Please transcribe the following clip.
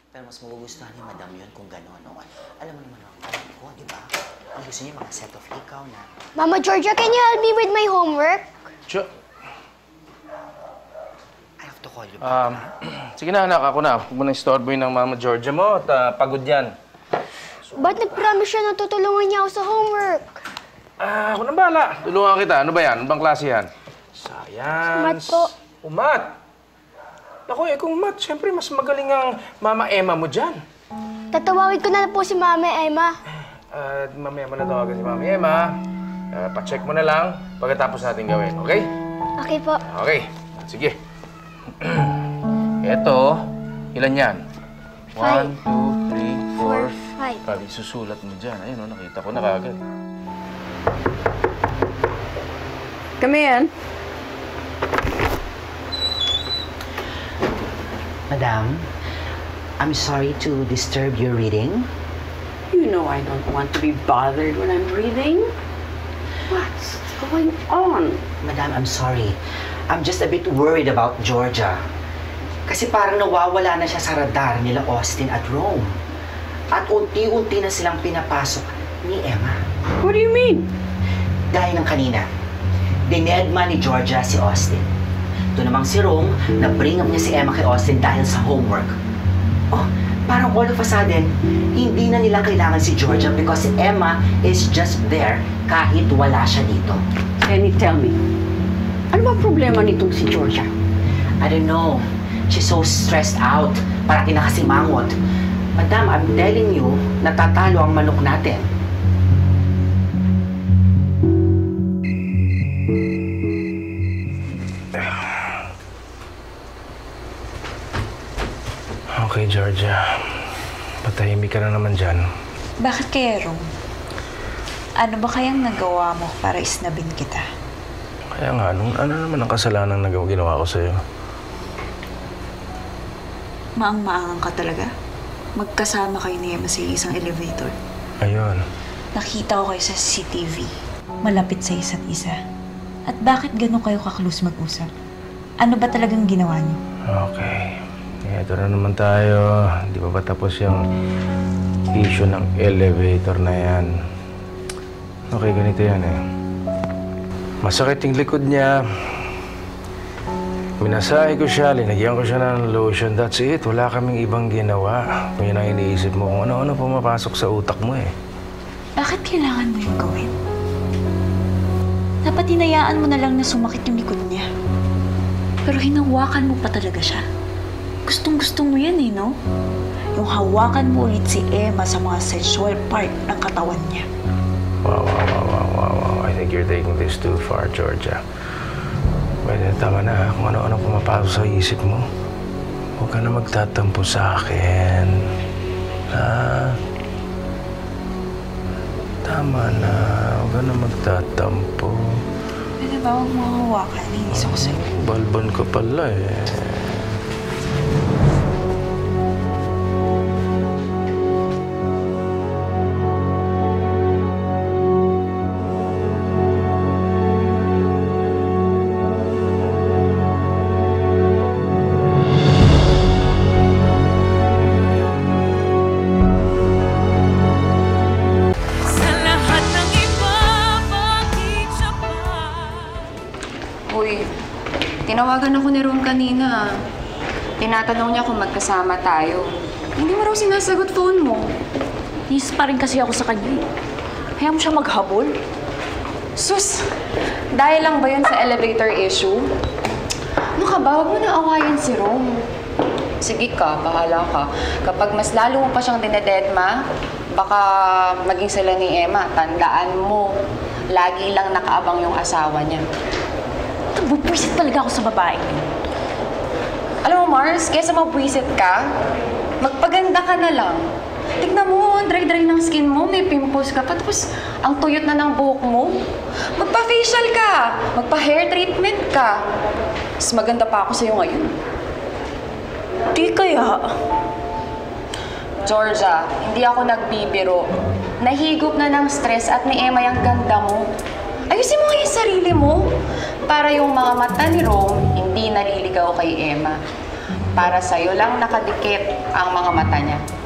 Pero mas magugustuhan ni Madam yun kung gano'n. No? Alam mo naman ako ko, di ba? Ang gusto niya mga set of ikaw na... Mama Georgia, can you help me with my homework? Sure. I have to call you back. Sige na, anak. Ako na. Huwag mo na istorboy ng Mama Georgia mo at pagod yan. Ba't nag-promise siya na tutulungan niya ako sa homework? Ako na bahala. Tulungan kita. Ano ba yan? Ano bang klase yan? Science. Math po. Math. Ako kung math, siyempre mas magaling ang Mama Emma mo dyan. Tatawagin ko na lang po si Mama Emma. Mamaya mo na tawagan si Mama Emma. Pa-check mo na lang pagkatapos natin gawin, okay? Okay po. Okay. Sige. Eto, ilan yan? 1, 2, 3, 4, 5. Isusulat mo dyan. Ayun, nakita ko na kagad. Come in. Madam, I'm sorry to disturb your reading. You know I don't want to be bothered when I'm reading. What's going on? Madam, I'm sorry. I'm just a bit worried about Georgia. Kasi parang nawawala na siya sa radar nila Austin at Rome. At unti-unti na silang pinapasok ni Emma. What do you mean? Gaya ng kanina, dinedma ni Georgia si Austin. Ito namang si Rome, na-bring up niya si Emma kay Austin dahil sa homework. Oh, parang all of a sudden, hindi na nila kailangan si Georgia because Emma is just there kahit wala siya dito. Kenny, tell me. Ano ba problema nitong si Georgia? I don't know. She's so stressed out. Parati nakasimangot. Madam, I'm telling you, natatalo ang manok natin. Okay, Georgia. Patahimik ka na naman dyan. Bakit kaya, Rome? Ano ba kayang nagawa mo para isnabin kita? Kaya nga, ano naman ang kasalanan na ginawa ko sa'yo? Maang-maangan ka talaga? Magkasama kayo ni Emma sa isang elevator. Ayun. Nakita ko kayo sa CCTV. Malapit sa isa't isa. At bakit gano'n kayo kaklose mag-usap? Ano ba talagang ginawa niyo? Okay. Ito na naman tayo. Di pa ba tapos yung issue ng elevator na yan? Okay, ganito yan eh. Masakit yung likod niya. Minasahe ko siya, linagyan ko siya ng lotion. That's it. Wala kaming ibang ginawa. Yun ang iniisip mo kung ano-ano pumapasok sa utak mo eh. Bakit kailangan mo yung gawin? Dapat hinayaan mo na lang na sumakit yung likod niya. Pero hinawakan mo pa talaga siya. Gustong-gusto mo yan eh, no? Yung hawakan mo ulit si Emma sa mga sexual part ng katawan niya. Wow. I think you're taking this too far, Georgia. Pwede, tama na. Kung ano-ano pumapasok sa isip mo, huwag ka na magtatampo sa akin. Ha? Tama na. Huwag ka na magtatampo. Pwede ba huwag mo hawakan? Nainis ako sa'yo. Balban ka pala eh. Tinawagan ako ni Ron kanina. Tinatanong niya kung magkasama tayo. Hindi mo raw sinasagot phone mo. Nis pa rin kasi ako sa kanya. Kaya mo siya maghabol. Sus! Dahil lang ba yun sa elevator issue? Ano ka ba? Huwag mo na awayan si Ron. Sige ka, bahala ka. Kapag mas lalo mo pa siyang dinededma, baka maging sila ni Emma. Tandaan mo, lagi lang nakaabang yung asawa niya. Bupwisit talaga ako sa babae. Alam mo, Mars, kaysa mabwisit ka, magpaganda ka na lang. Tignan mo, dry-dry ng skin mo, may pimples ka pa, tapos ang tuyot na ng buhok mo. Magpa-facial ka, magpa-hair treatment ka. Mas maganda pa ako sa'yo ngayon. Di kaya. Georgia, hindi ako nagbibiro. Nahigop na ng stress at ni Emma yung ganda mo. Ayusin mo nga yung sarili mo. Para yung mga mata ni Rome, hindi naliligaw kay Emma. Para sa'yo lang nakadikit ang mga mata niya.